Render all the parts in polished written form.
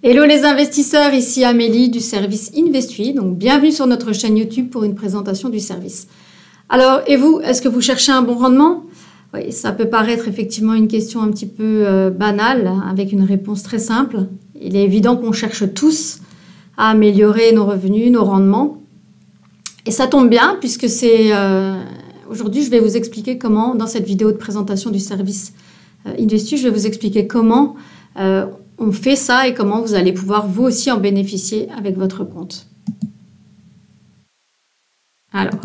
Hello les investisseurs, ici Amélie du service Investui. Donc bienvenue sur notre chaîne YouTube pour une présentation du service. Alors, et vous, est-ce que vous cherchez un bon rendement? Oui, ça peut paraître effectivement une question un petit peu banale, avec une réponse très simple. Il est évident qu'on cherche tous à améliorer nos revenus, nos rendements. Et ça tombe bien puisque aujourd'hui, je vais vous expliquer comment, dans cette vidéo de présentation du service Investui, je vais vous expliquer comment on fait ça et comment vous allez pouvoir vous aussi en bénéficier avec votre compte. Alors,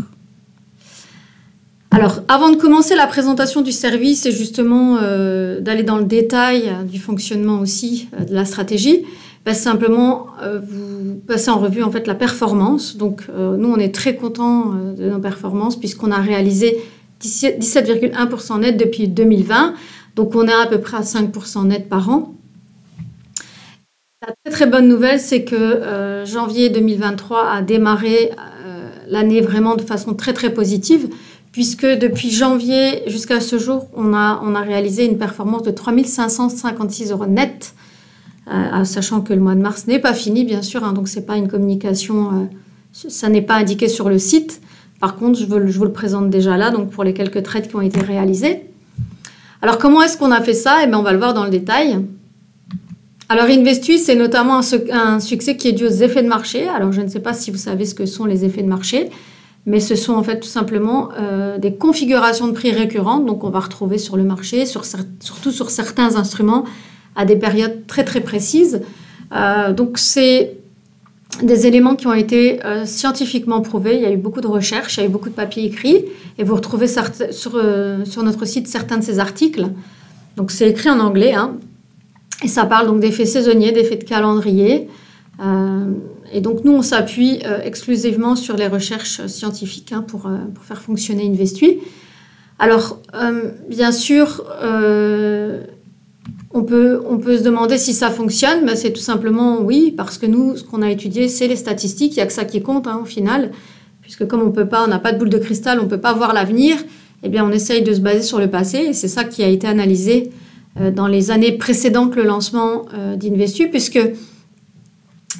avant de commencer la présentation du service et justement d'aller dans le détail du fonctionnement aussi de la stratégie, simplement vous passez en revue en fait la performance. Donc, nous, on est très contents de nos performances puisqu'on a réalisé 17,1% net depuis 2020. Donc, on est à peu près à 5% net par an. La très très bonne nouvelle, c'est que janvier 2023 a démarré l'année vraiment de façon très très positive, puisque depuis janvier jusqu'à ce jour, on a réalisé une performance de 3 556 € net, sachant que le mois de mars n'est pas fini, bien sûr, hein, donc ce n'est pas une communication, ça n'est pas indiqué sur le site. Par contre, je vous le présente déjà là, donc pour les quelques trades qui ont été réalisés. Alors, comment est-ce qu'on a fait ça? Eh bien, on va le voir dans le détail. Alors, Investui, c'est notamment un succès qui est dû aux effets de marché. Alors, je ne sais pas si vous savez ce que sont les effets de marché, mais ce sont en fait tout simplement des configurations de prix récurrentes. Donc, on va retrouver sur le marché, surtout sur certains instruments, à des périodes très très précises. Donc, c'est des éléments qui ont été scientifiquement prouvés. Il y a eu beaucoup de recherches, il y a eu beaucoup de papiers écrits, et vous retrouvez sur notre site certains de ces articles. Donc, c'est écrit en anglais, hein. Et ça parle donc d'effets saisonniers, d'effets de calendrier. Et donc, nous, on s'appuie exclusivement sur les recherches scientifiques hein, pour faire fonctionner Investui. Alors, bien sûr, on peut se demander si ça fonctionne. C'est tout simplement oui, parce que nous, ce qu'on a étudié, c'est les statistiques. Il n'y a que ça qui compte hein, au final. Puisque comme on n'a pas de boule de cristal, on ne peut pas voir l'avenir, eh bien, on essaye de se baser sur le passé. Et c'est ça qui a été analysé dans les années précédentes le lancement d'Investui, puisque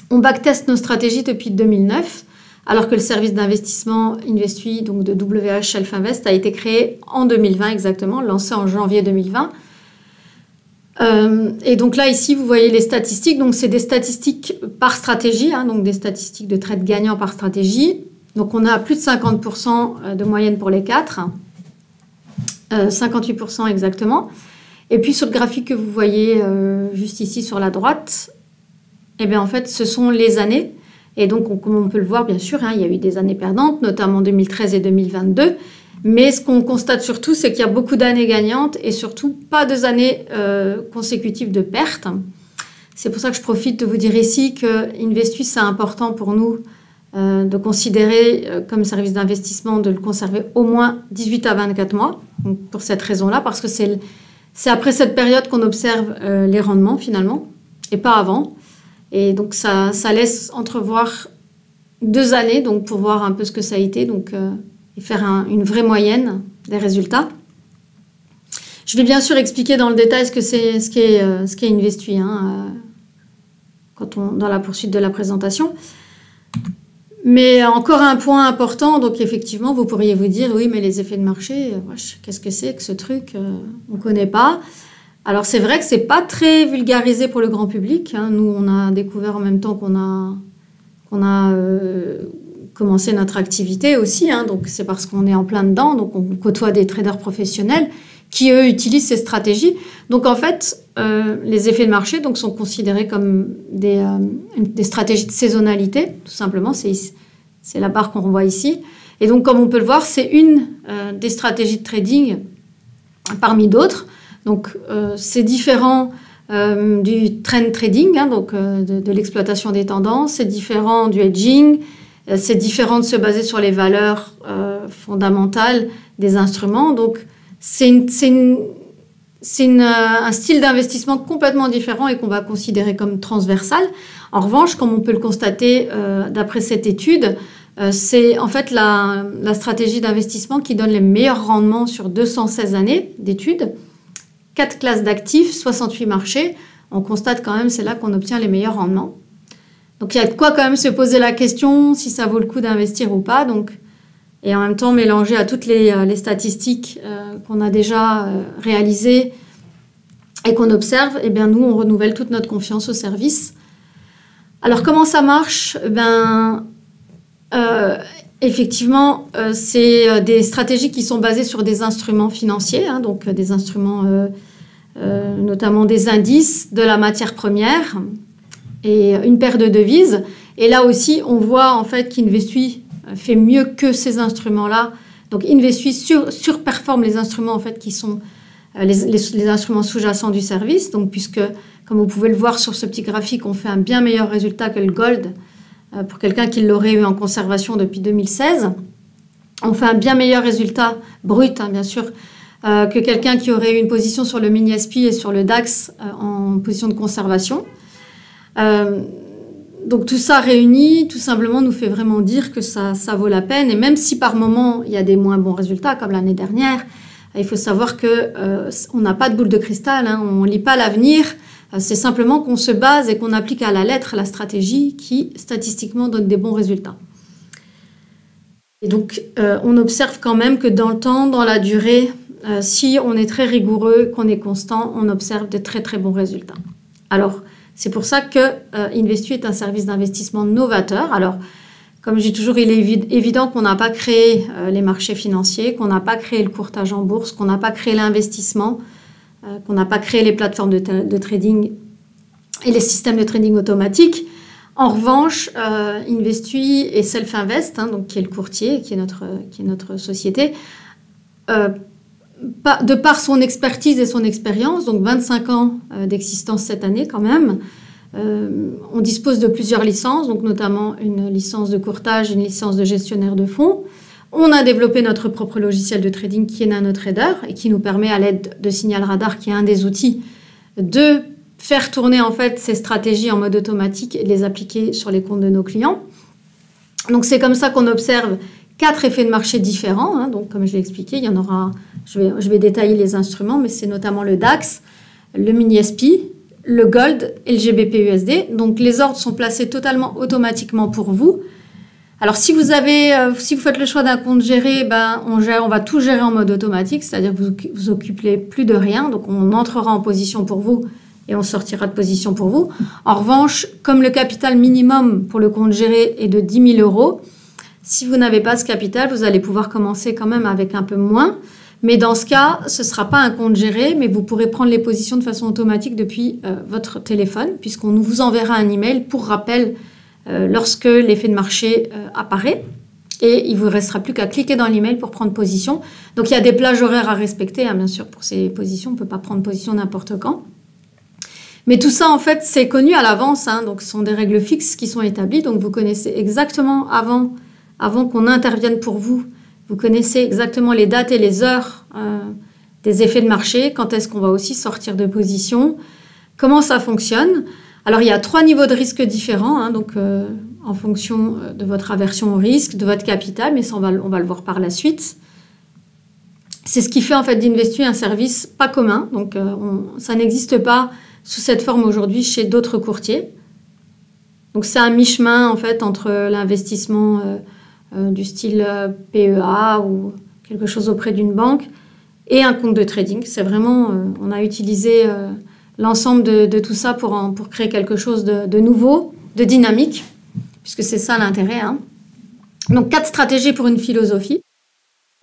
on backteste nos stratégies depuis 2009, alors que le service d'investissement Investui, donc de WH Shelf Invest, a été créé en 2020 exactement, lancé en janvier 2020. Et donc là, ici, vous voyez les statistiques. Donc, c'est des statistiques par stratégie, hein, donc des statistiques de trades gagnants par stratégie. Donc, on a plus de 50% de moyenne pour les 4, 58% exactement. Et puis, sur le graphique que vous voyez juste ici sur la droite, eh bien, en fait, ce sont les années. Et donc, comme on peut le voir, bien sûr, hein, il y a eu des années perdantes, notamment 2013 et 2022. Mais ce qu'on constate surtout, c'est qu'il y a beaucoup d'années gagnantes et surtout pas deux années consécutives de pertes. C'est pour ça que je profite de vous dire ici que Investui, c'est important pour nous de considérer comme service d'investissement, de le conserver au moins 18 à 24 mois. Donc, pour cette raison-là, parce que c'est après cette période qu'on observe les rendements finalement, et pas avant. Et donc, ça laisse entrevoir 2 années donc, pour voir un peu ce que ça a été donc, et faire une vraie moyenne des résultats. Je vais bien sûr expliquer dans le détail ce qu'est Investui hein, dans la poursuite de la présentation. Mais encore un point important, donc effectivement, vous pourriez vous dire, oui, mais les effets de marché, qu'est-ce que c'est que ce truc on ne connaît pas. Alors, c'est vrai que ce n'est pas très vulgarisé pour le grand public. Hein. Nous, on a découvert en même temps qu'on a commencé notre activité aussi. Hein. Donc, c'est parce qu'on est en plein dedans. Donc, on côtoie des traders professionnels qui, eux, utilisent ces stratégies. Donc, en fait, les effets de marché donc, sont considérés comme des stratégies de saisonnalité, tout simplement. C'est la barre qu'on voit ici. Et donc, comme on peut le voir, c'est une des stratégies de trading parmi d'autres. Donc, c'est différent du trend trading, hein, donc de l'exploitation des tendances. C'est différent du hedging. C'est différent de se baser sur les valeurs fondamentales des instruments. Donc, c'est un style d'investissement complètement différent et qu'on va considérer comme transversal. En revanche, comme on peut le constater d'après cette étude, c'est en fait la stratégie d'investissement qui donne les meilleurs rendements sur 216 années d'études, 4 classes d'actifs, 68 marchés. on constate quand même c'est là qu'on obtient les meilleurs rendements. Donc il y a de quoi quand même se poser la question si ça vaut le coup d'investir ou pas. Donc, et en même temps mélanger à toutes les statistiques qu'on a déjà réalisées et qu'on observe, eh bien nous on renouvelle toute notre confiance au service. Alors comment ça marche? Effectivement, c'est des stratégies qui sont basées sur des instruments financiers, hein, donc des instruments notamment des indices, de la matière première et une paire de devises. Et là aussi, on voit en fait qu'Investui fait mieux que ces instruments-là. Donc Investui surperforme les instruments en fait qui sont les instruments sous-jacents du service. Donc puisque, comme vous pouvez le voir sur ce petit graphique, on fait un bien meilleur résultat que le gold pour quelqu'un qui l'aurait eu en conservation depuis 2016. On fait un bien meilleur résultat brut, hein, bien sûr, que quelqu'un qui aurait eu une position sur le mini-SP et sur le DAX en position de conservation. Donc tout ça réuni, tout simplement, nous fait vraiment dire que ça vaut la peine. Et même si par moment, il y a des moins bons résultats, comme l'année dernière, il faut savoir qu'on n'a pas de boule de cristal, hein, on ne lit pas l'avenir. C'est simplement qu'on se base et qu'on applique à la lettre la stratégie qui, statistiquement, donne des bons résultats. Et donc, on observe quand même que dans le temps, dans la durée, si on est très rigoureux, qu'on est constant, on observe de très très bons résultats. Alors, c'est pour ça que Investui est un service d'investissement novateur. Alors, comme je dis toujours, il est évident qu'on n'a pas créé les marchés financiers, qu'on n'a pas créé le courtage en bourse, qu'on n'a pas créé l'investissement, qu'on n'a pas créé les plateformes de trading et les systèmes de trading automatique. En revanche, Investui et Self-Invest, hein, donc qui est le courtier, qui est notre société, de par son expertise et son expérience, donc 25 ans d'existence cette année quand même, on dispose de plusieurs licences, donc notamment une licence de courtage, une licence de gestionnaire de fonds. On a développé notre propre logiciel de trading qui est NanoTrader et qui nous permet à l'aide de Signal Radar, qui est un des outils, de faire tourner en fait ces stratégies en mode automatique et de les appliquer sur les comptes de nos clients. Donc c'est comme ça qu'on observe 4 effets de marché différents. Hein. Donc comme je l'ai expliqué, il y en aura, je vais détailler les instruments, mais c'est notamment le DAX, le mini-SP, le Gold et le GBP/USD. Donc les ordres sont placés totalement automatiquement pour vous. Alors si vous faites le choix d'un compte géré, on va tout gérer en mode automatique, c'est-à-dire que vous vous occupez plus de rien, donc on entrera en position pour vous et on sortira de position pour vous. En revanche, comme le capital minimum pour le compte géré est de 10 000 €, si vous n'avez pas ce capital, vous allez pouvoir commencer quand même avec un peu moins. Mais dans ce cas, ce ne sera pas un compte géré, mais vous pourrez prendre les positions de façon automatique depuis votre téléphone, puisqu'on vous enverra un email pour rappel lorsque l'effet de marché apparaît. Et il ne vous restera plus qu'à cliquer dans l'email pour prendre position. Donc il y a des plages horaires à respecter, hein, bien sûr, pour ces positions. On ne peut pas prendre position n'importe quand. Mais tout ça, en fait, c'est connu à l'avance. Hein, donc ce sont des règles fixes qui sont établies. Donc vous connaissez exactement avant qu'on intervienne pour vous, vous connaissez exactement les dates et les heures des effets de marché, quand est-ce qu'on va aussi sortir de position, comment ça fonctionne. Alors, il y a 3 niveaux de risque différents, hein, donc en fonction de votre aversion au risque, de votre capital, mais ça, on va le voir par la suite. C'est ce qui fait en fait d'Investui un service pas commun, donc ça n'existe pas sous cette forme aujourd'hui chez d'autres courtiers. Donc, c'est un mi-chemin en fait entre l'investissement du style PEA ou quelque chose auprès d'une banque et un compte de trading. C'est vraiment, on a utilisé l'ensemble de tout ça pour créer quelque chose de nouveau, de dynamique, puisque c'est ça l'intérêt. Hein. Donc 4 stratégies pour une philosophie.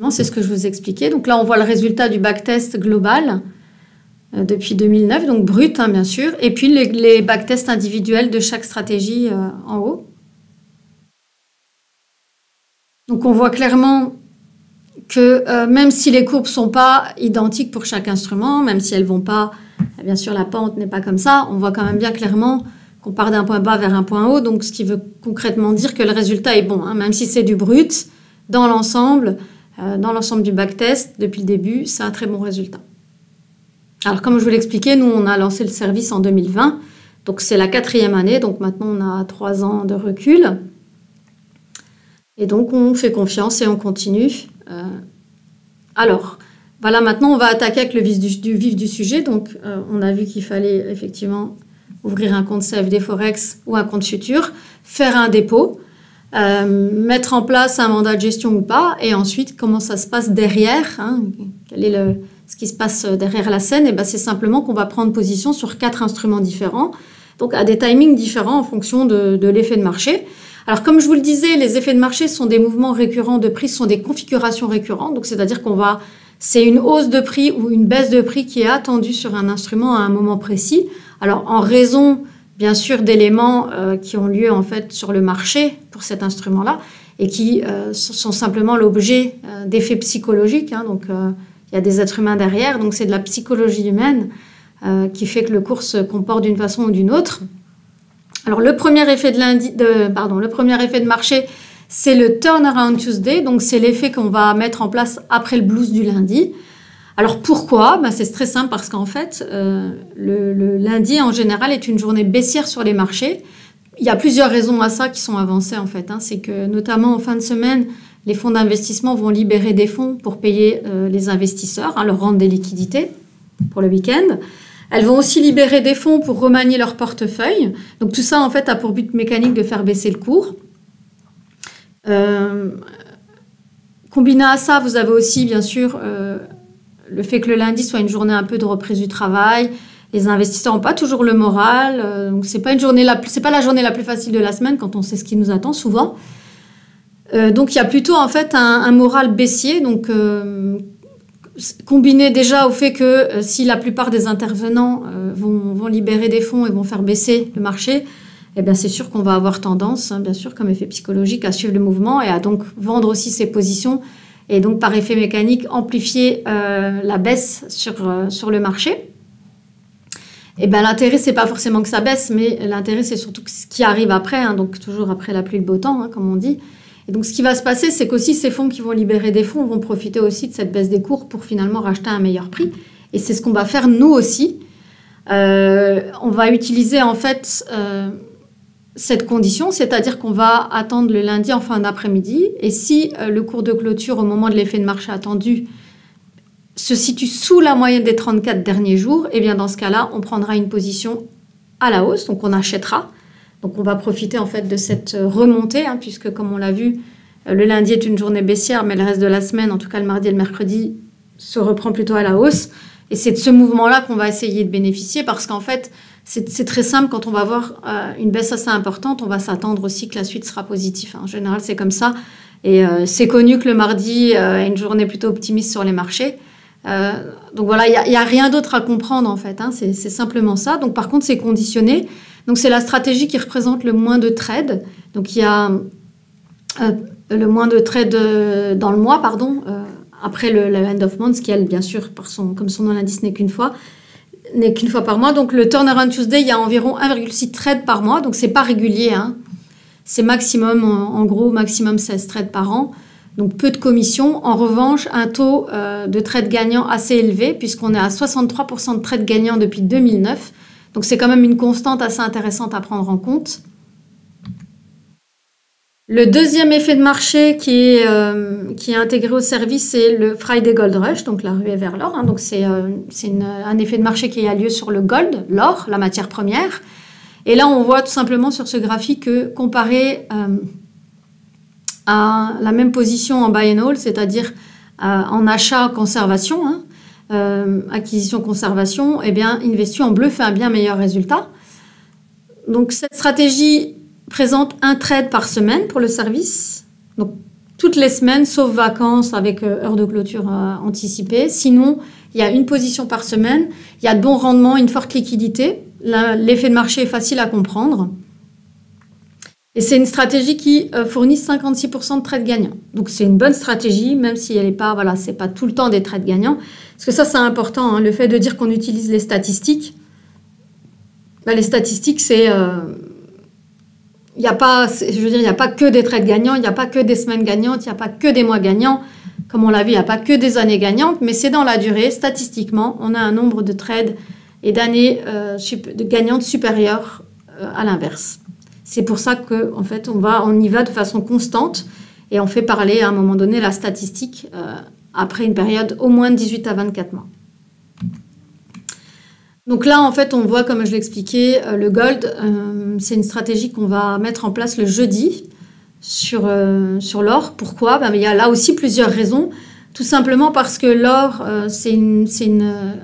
C'est ce que je vous expliquais. Donc là, on voit le résultat du backtest global depuis 2009, donc brut, hein, bien sûr, et puis les backtests individuels de chaque stratégie en haut. Donc on voit clairement que même si les courbes ne sont pas identiques pour chaque instrument, même si elles ne vont pas, bien sûr la pente n'est pas comme ça, on voit quand même bien clairement qu'on part d'un point bas vers un point haut, donc ce qui veut concrètement dire que le résultat est bon, hein, même si c'est du brut, dans l'ensemble du backtest, depuis le début, c'est un très bon résultat. Alors comme je vous l'expliquais, nous on a lancé le service en 2020, donc c'est la 4e année, donc maintenant on a 3 ans de recul. Et donc, on fait confiance et on continue. Alors, Voilà, maintenant, on va attaquer avec le vif du sujet. Donc, on a vu qu'il fallait effectivement ouvrir un compte CFD Forex ou un compte futur, faire un dépôt, mettre en place un mandat de gestion ou pas, et ensuite, comment ça se passe derrière, hein, quel est ce qui se passe derrière la scène. Et ben, c'est simplement qu'on va prendre position sur 4 instruments différents, donc à des timings différents en fonction de l'effet de marché. Alors, comme je vous le disais, les effets de marché sont des mouvements récurrents de prix, sont des configurations récurrentes, donc c'est-à-dire c'est une hausse de prix ou une baisse de prix qui est attendue sur un instrument à un moment précis. Alors, en raison, bien sûr, d'éléments qui ont lieu, en fait, sur le marché pour cet instrument-là et qui sont simplement l'objet d'effets psychologiques. Hein. Donc, il y a des êtres humains derrière. Donc, c'est de la psychologie humaine qui fait que le cours se comporte d'une façon ou d'une autre. Alors, le premier effet de marché, c'est le Turnaround Tuesday. Donc, c'est l'effet qu'on va mettre en place après le blues du lundi. Alors pourquoi ? C'est très simple parce qu'en fait, le lundi en général est une journée baissière sur les marchés. Il y a plusieurs raisons à ça qui sont avancées en fait. Hein. C'est que notamment en fin de semaine, les fonds d'investissement vont libérer des fonds pour payer les investisseurs, hein, leur rendre des liquidités pour le week-end. Elles vont aussi libérer des fonds pour remanier leur portefeuille. Donc tout ça en fait a pour but mécanique de faire baisser le cours. Combiné à ça, vous avez aussi bien sûr le fait que le lundi soit une journée un peu de reprise du travail. Les investisseurs n'ont pas toujours le moral. Donc c'est pas la journée la plus facile de la semaine quand on sait ce qui nous attend souvent. Donc il y a plutôt en fait un moral baissier. Donc combiné déjà au fait que si la plupart des intervenants vont libérer des fonds et vont faire baisser le marché, eh bien c'est sûr qu'on va avoir tendance, hein, bien sûr comme effet psychologique, à suivre le mouvement et à donc vendre aussi ses positions. Et donc, par effet mécanique, amplifier la baisse sur le marché. Et ben, l'intérêt, c'est pas forcément que ça baisse, mais l'intérêt, c'est surtout ce qui arrive après, hein, donc toujours après la pluie, le beau temps, hein, comme on dit. Et donc, ce qui va se passer, c'est qu'aussi, ces fonds qui vont libérer des fonds vont profiter aussi de cette baisse des cours pour finalement racheter à un meilleur prix. Et c'est ce qu'on va faire, nous aussi. On va utiliser, en fait, cette condition, c'est-à-dire qu'on va attendre le lundi en fin d'après-midi et si le cours de clôture au moment de l'effet de marché attendu se situe sous la moyenne des 34 derniers jours, et bien dans ce cas-là, on prendra une position à la hausse, donc on achètera. Donc on va profiter en fait de cette remontée, hein, puisque comme on l'a vu, le lundi est une journée baissière, mais le reste de la semaine, en tout cas le mardi et le mercredi, se reprend plutôt à la hausse. Et c'est de ce mouvement-là qu'on va essayer de bénéficier parce qu'en fait, c'est très simple, quand on va voir une baisse assez importante, on va s'attendre aussi que la suite sera positive. En général, c'est comme ça. Et c'est connu que le mardi est une journée plutôt optimiste sur les marchés. Donc voilà, il n'y a rien d'autre à comprendre en fait. Hein, c'est simplement ça. Donc par contre, c'est conditionné. Donc c'est la stratégie qui représente le moins de trades. Donc il y a le moins de trades dans le mois, après le end of month, qui elle, bien sûr, comme son nom l'indique, n'est qu'une fois par mois. Donc le Turnaround Tuesday, il y a environ 1,6 trades par mois, donc c'est pas régulier, hein. C'est maximum, en gros, maximum 16 trades par an, donc peu de commissions. En revanche, un taux de trades gagnants assez élevé, puisqu'on est à 63% de trades gagnants depuis 2009, donc c'est quand même une constante assez intéressante à prendre en compte. Le deuxième effet de marché qui est intégré au service, c'est le Friday Gold Rush, donc la ruée vers l'or. Hein. Donc c'est un effet de marché qui a lieu sur le gold, l'or, la matière première. Et là, on voit tout simplement sur ce graphique que comparé à la même position en buy and hold, c'est-à-dire en achat-conservation, hein, acquisition-conservation, eh bien, Investu en bleu fait un bien meilleur résultat. Donc cette stratégie présente un trade par semaine pour le service, donc toutes les semaines, sauf vacances avec heure de clôture anticipée. Sinon, il y a une position par semaine, il y a de bons rendements, une forte liquidité. L'effet de marché est facile à comprendre. Et c'est une stratégie qui fournit 56% de trades gagnants. Donc c'est une bonne stratégie, même si elle n'est pas, voilà, c'est pas tout le temps des trades gagnants. Parce que ça, c'est important, hein, le fait de dire qu'on utilise les statistiques. Les statistiques, c'est... il n'y a pas que des trades gagnants, il n'y a pas que des semaines gagnantes, il n'y a pas que des mois gagnants. Comme on l'a vu, il n'y a pas que des années gagnantes, mais c'est dans la durée. Statistiquement, on a un nombre de trades et d'années gagnantes supérieures à l'inverse. C'est pour ça qu'en fait, on y va de façon constante et on fait parler à un moment donné la statistique après une période au moins de 18 à 24 mois. Donc là, en fait, on voit, comme je l'expliquais, le gold, c'est une stratégie qu'on va mettre en place le jeudi sur l'or. Pourquoi? Il y a là aussi plusieurs raisons. Tout simplement parce que l'or,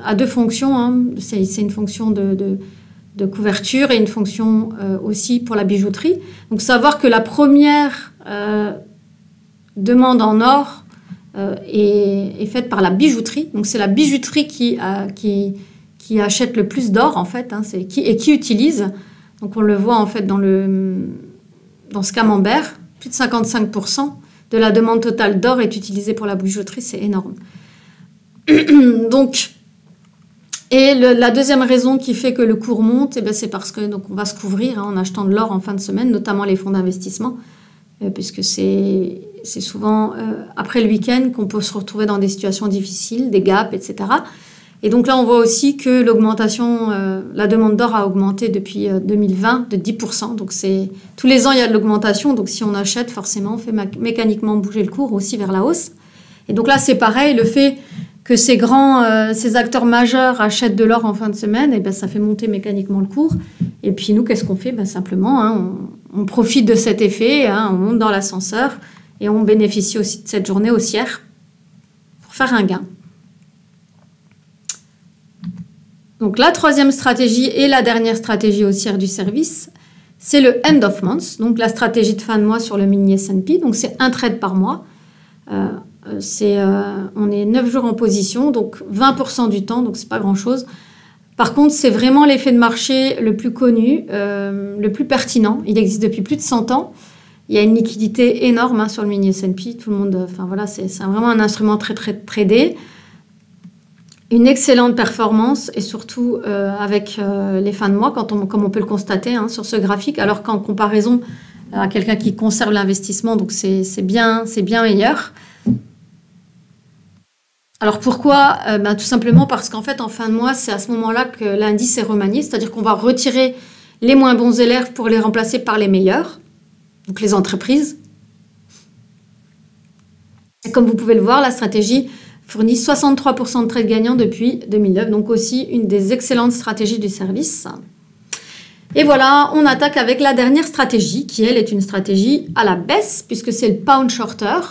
a deux fonctions, hein. C'est une fonction de couverture et une fonction aussi pour la bijouterie. Donc savoir que la première demande en or est faite par la bijouterie. Donc c'est la bijouterie qui achète le plus d'or en fait, hein, et qui utilise. Donc on le voit en fait dans ce camembert, plus de 55% de la demande totale d'or est utilisée pour la bijouterie, c'est énorme. Donc, et la deuxième raison qui fait que le cours monte, c'est parce que donc on va se couvrir en achetant de l'or en fin de semaine, notamment les fonds d'investissement, puisque c'est souvent après le week-end qu'on peut se retrouver dans des situations difficiles, des gaps, etc. Et donc là, on voit aussi que la demande d'or a augmenté depuis 2020 de 10%. Donc tous les ans, il y a de l'augmentation. Donc si on achète, forcément, on fait mécaniquement bouger le cours aussi vers la hausse. Et donc là, c'est pareil, le fait que ces acteurs majeurs achètent de l'or en fin de semaine, ça fait monter mécaniquement le cours. Et puis nous, qu'est-ce qu'on fait? Simplement, hein, on profite de cet effet, hein, on monte dans l'ascenseur et on bénéficie aussi de cette journée haussière pour faire un gain. Donc la troisième stratégie et la dernière stratégie haussière du service, c'est le end of month, donc la stratégie de fin de mois sur le mini S&P. Donc c'est un trade par mois. On est 9 jours en position, donc 20% du temps, donc c'est pas grand-chose. Par contre, c'est vraiment l'effet de marché le plus connu, le plus pertinent. Il existe depuis plus de 100 ans. Il y a une liquidité énorme, hein, sur le mini S&P. Tout le monde, c'est vraiment un instrument très très tradé. Une excellente performance et surtout avec les fins de mois, comme on peut le constater, hein, sur ce graphique, alors qu'en comparaison à quelqu'un qui conserve l'investissement, donc c'est bien meilleur. Alors pourquoi? Tout simplement parce qu'en fait, en fin de mois, c'est à ce moment-là que l'indice est remanié, c'est-à-dire qu'on va retirer les moins bons élèves pour les remplacer par les meilleurs, donc les entreprises. Et comme vous pouvez le voir, la stratégie fournit 63% de trades gagnants depuis 2009, donc aussi une des excellentes stratégies du service. Et voilà, on attaque avec la dernière stratégie, qui elle est une stratégie à la baisse, puisque c'est le pound shorter.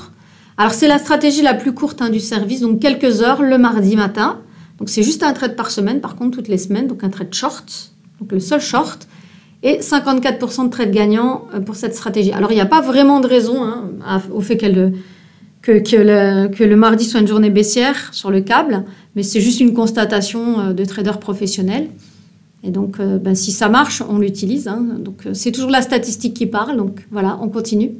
Alors c'est la stratégie la plus courte, hein, du service, donc quelques heures le mardi matin. Donc c'est juste un trade par semaine, par contre toutes les semaines, donc un trade short, donc le seul short, et 54% de trades gagnants pour cette stratégie. Alors il n'y a pas vraiment de raison, hein, au fait que le mardi soit une journée baissière sur le câble, mais c'est juste une constatation de traders professionnels. Et donc, si ça marche, on l'utilise, hein. Donc, c'est toujours la statistique qui parle. Donc, voilà, on continue.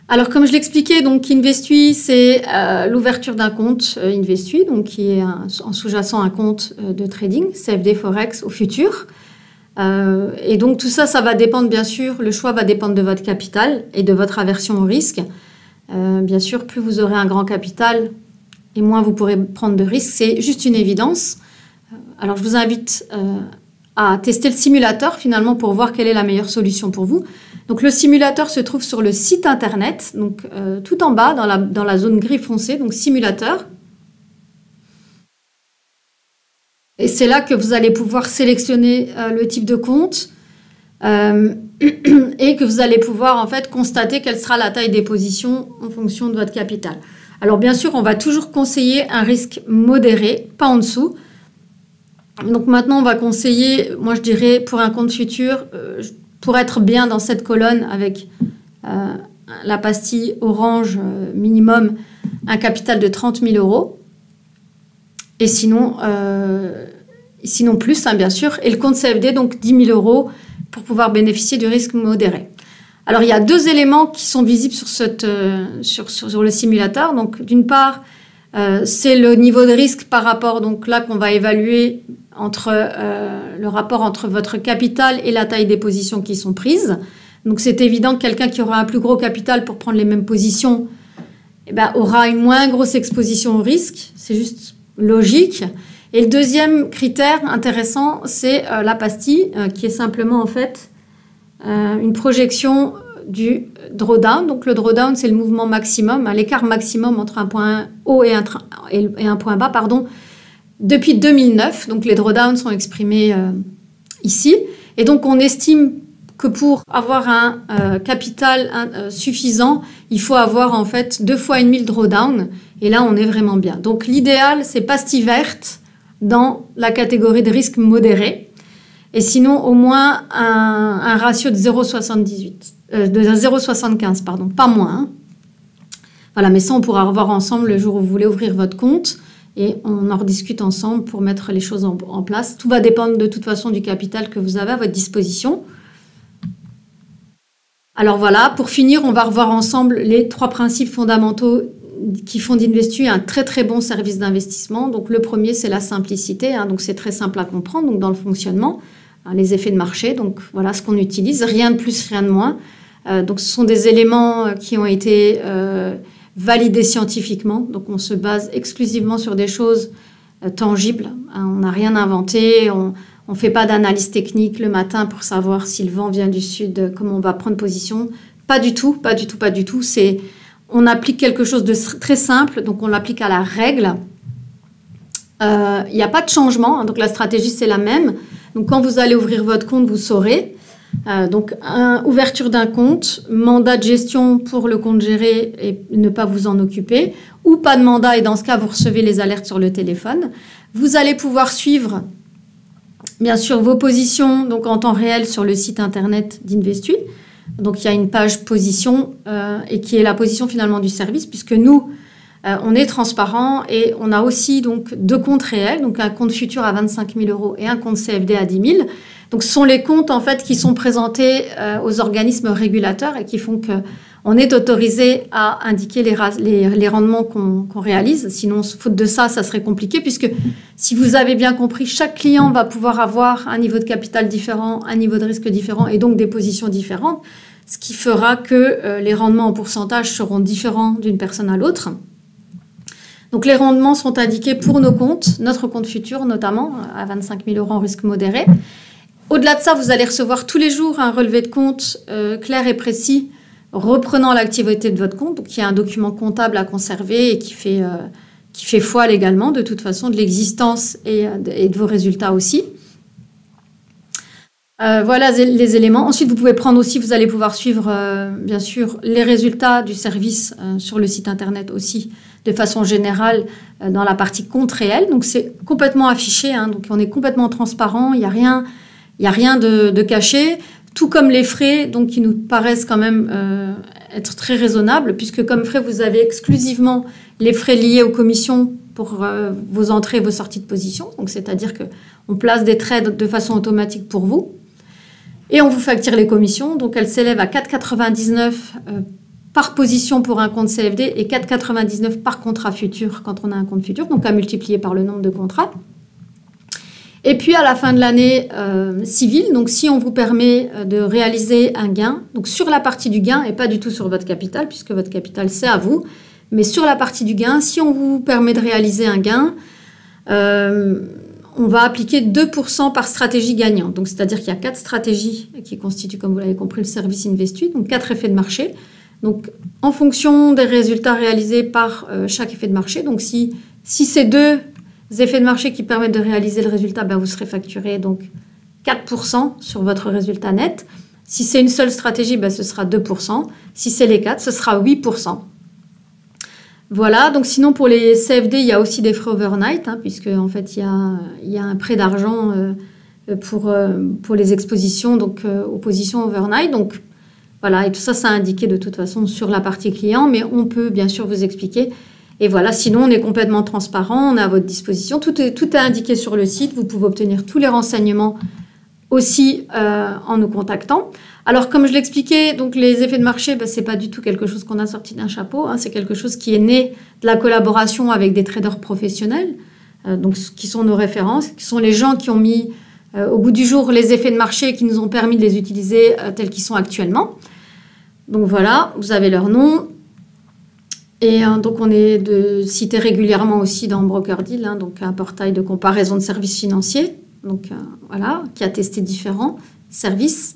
Alors, comme je l'expliquais, donc Investui, c'est l'ouverture d'un compte Investui, donc qui est en sous-jacent un compte de trading, CFD Forex au futur. Et donc tout ça, ça va dépendre, bien sûr, le choix va dépendre de votre capital et de votre aversion au risque. Bien sûr, plus vous aurez un grand capital et moins vous pourrez prendre de risques, c'est juste une évidence. Alors je vous invite à tester le simulateur finalement pour voir quelle est la meilleure solution pour vous. Donc le simulateur se trouve sur le site internet, donc tout en bas dans la zone gris foncé, donc simulateur. Et c'est là que vous allez pouvoir sélectionner le type de compte et que vous allez pouvoir en fait constater quelle sera la taille des positions en fonction de votre capital. Alors bien sûr, on va toujours conseiller un risque modéré, pas en dessous. Donc maintenant, on va conseiller, moi je dirais pour un compte futur, pour être bien dans cette colonne avec la pastille orange minimum, un capital de 30 000 €. Et sinon plus, hein, bien sûr. Et le compte CFD, donc 10 000 € pour pouvoir bénéficier du risque modéré. Alors, il y a deux éléments qui sont visibles sur le simulateur. Donc, d'une part, c'est le niveau de risque par rapport, donc là, qu'on va évaluer le rapport entre votre capital et la taille des positions qui sont prises. Donc, c'est évident que quelqu'un qui aura un plus gros capital pour prendre les mêmes positions, aura une moins grosse exposition au risque. C'est juste logique. Et le deuxième critère intéressant, c'est la pastille, qui est simplement en fait une projection du drawdown. Donc le drawdown, c'est le mouvement maximum, hein, l'écart maximum entre un point haut et un point bas, pardon, depuis 2009. Donc les drawdowns sont exprimés ici. Et donc on estime que pour avoir un capital suffisant, il faut avoir en fait 2,5 fois le drawdown. Et là, on est vraiment bien. Donc l'idéal, c'est pastille verte dans la catégorie de risque modéré. Et sinon, au moins un ratio de 0,75, pardon, pas moins. Hein. Voilà, mais ça, on pourra revoir ensemble le jour où vous voulez ouvrir votre compte. Et on en rediscute ensemble pour mettre les choses en place. Tout va dépendre de toute façon du capital que vous avez à votre disposition. Alors voilà, pour finir, on va revoir ensemble les 3 principes fondamentaux qui font d'Investu un très très bon service d'investissement. Donc le premier, c'est la simplicité. Hein, donc c'est très simple à comprendre donc dans le fonctionnement. Hein, les effets de marché, donc voilà ce qu'on utilise. Rien de plus, rien de moins. Donc ce sont des éléments qui ont été validés scientifiquement. Donc on se base exclusivement sur des choses tangibles. Hein, on n'a rien inventé. On ne fait pas d'analyse technique le matin pour savoir si le vent vient du sud, comment on va prendre position. Pas du tout, pas du tout, pas du tout. On applique quelque chose de très simple, donc on l'applique à la règle. Il n'y a pas de changement, hein, donc la stratégie, c'est la même. Donc quand vous allez ouvrir votre compte, vous saurez. Donc ouverture d'un compte, mandat de gestion pour le compte géré et ne pas vous en occuper, ou pas de mandat, et dans ce cas, vous recevez les alertes sur le téléphone. Vous allez pouvoir suivre bien sûr vos positions donc en temps réel sur le site internet d'Investu. Donc il y a une page position et qui est la position finalement du service, puisque nous on est transparent et on a aussi donc 2 comptes réels, donc un compte futur à 25 000 € et un compte CFD à 10 000. Donc ce sont les comptes en fait qui sont présentés aux organismes régulateurs et qui font que on est autorisé à indiquer les rendements qu'on réalise. Sinon, faute de ça, ça serait compliqué puisque si vous avez bien compris, chaque client va pouvoir avoir un niveau de capital différent, un niveau de risque différent et donc des positions différentes, ce qui fera que les rendements en pourcentage seront différents d'une personne à l'autre. Donc les rendements sont indiqués pour nos comptes, notre compte futur notamment, à 25 000 € en risque modéré. Au-delà de ça, vous allez recevoir tous les jours un relevé de compte clair et précis reprenant l'activité de votre compte, donc il y a un document comptable à conserver et qui fait foi légalement de toute façon de l'existence et de vos résultats aussi. Voilà les éléments. Ensuite, vous pouvez prendre aussi, vous allez pouvoir suivre bien sûr les résultats du service sur le site internet aussi de façon générale dans la partie compte réel. Donc c'est complètement affiché, hein, donc on est complètement transparent, il n'y a rien de caché. Tout comme les frais, donc qui nous paraissent quand même être très raisonnables, puisque comme frais, vous avez exclusivement les frais liés aux commissions pour vos entrées et vos sorties de position. Donc, c'est-à-dire qu'on place des trades de façon automatique pour vous. Et on vous facture les commissions. Donc, elles s'élèvent à 4,99 par position pour un compte CFD et 4,99 par contrat futur quand on a un compte futur, donc à multiplier par le nombre de contrats. Et puis, à la fin de l'année civile, donc si on vous permet de réaliser un gain, donc sur la partie du gain et pas du tout sur votre capital, puisque votre capital, c'est à vous, mais sur la partie du gain, si on vous permet de réaliser un gain, on va appliquer 2% par stratégie gagnante. Donc, c'est-à-dire qu'il y a 4 stratégies qui constituent, comme vous l'avez compris, le service Investu, donc 4 effets de marché. Donc, en fonction des résultats réalisés par chaque effet de marché, donc si c'est 2 effets de marché qui permettent de réaliser le résultat, ben vous serez facturé donc 4% sur votre résultat net. Si c'est une seule stratégie, ben ce sera 2%. Si c'est les 4, ce sera 8%. Voilà, donc sinon pour les CFD, il y a aussi des frais overnight, hein, puisque en fait il y a un prêt d'argent pour les expositions, donc opposition overnight. Donc voilà, et tout ça, c'est indiqué de toute façon sur la partie client, mais on peut bien sûr vous expliquer. Et voilà, sinon, on est complètement transparent, on est à votre disposition. Tout est indiqué sur le site. Vous pouvez obtenir tous les renseignements aussi en nous contactant. Alors, comme je l'expliquais, donc les effets de marché, ce n'est pas du tout quelque chose qu'on a sorti d'un chapeau. Hein, c'est quelque chose qui est né de la collaboration avec des traders professionnels, donc qui sont nos références, qui sont les gens qui ont mis au bout du jour les effets de marché et qui nous ont permis de les utiliser tels qu'ils sont actuellement. Donc voilà, vous avez leur nom. Et donc, on est cité régulièrement aussi dans Broker Deal, hein, donc un portail de comparaison de services financiers, donc voilà, qui a testé différents services.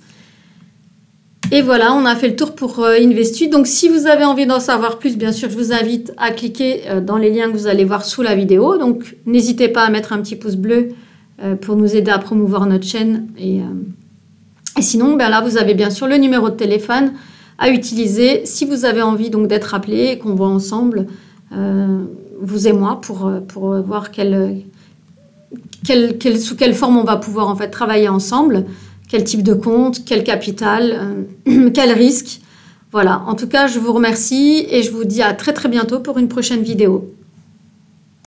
Et voilà, on a fait le tour pour Investu. Donc, si vous avez envie d'en savoir plus, bien sûr, je vous invite à cliquer dans les liens que vous allez voir sous la vidéo. Donc, n'hésitez pas à mettre un petit pouce bleu pour nous aider à promouvoir notre chaîne. Et sinon, ben là, vous avez bien sûr le numéro de téléphone à utiliser si vous avez envie donc d'être appelé et qu'on voit ensemble, vous et moi, pour voir sous quelle forme on va pouvoir en fait travailler ensemble. Quel type de compte, quel capital, quel risque. Voilà, en tout cas, je vous remercie et je vous dis à très très bientôt pour une prochaine vidéo.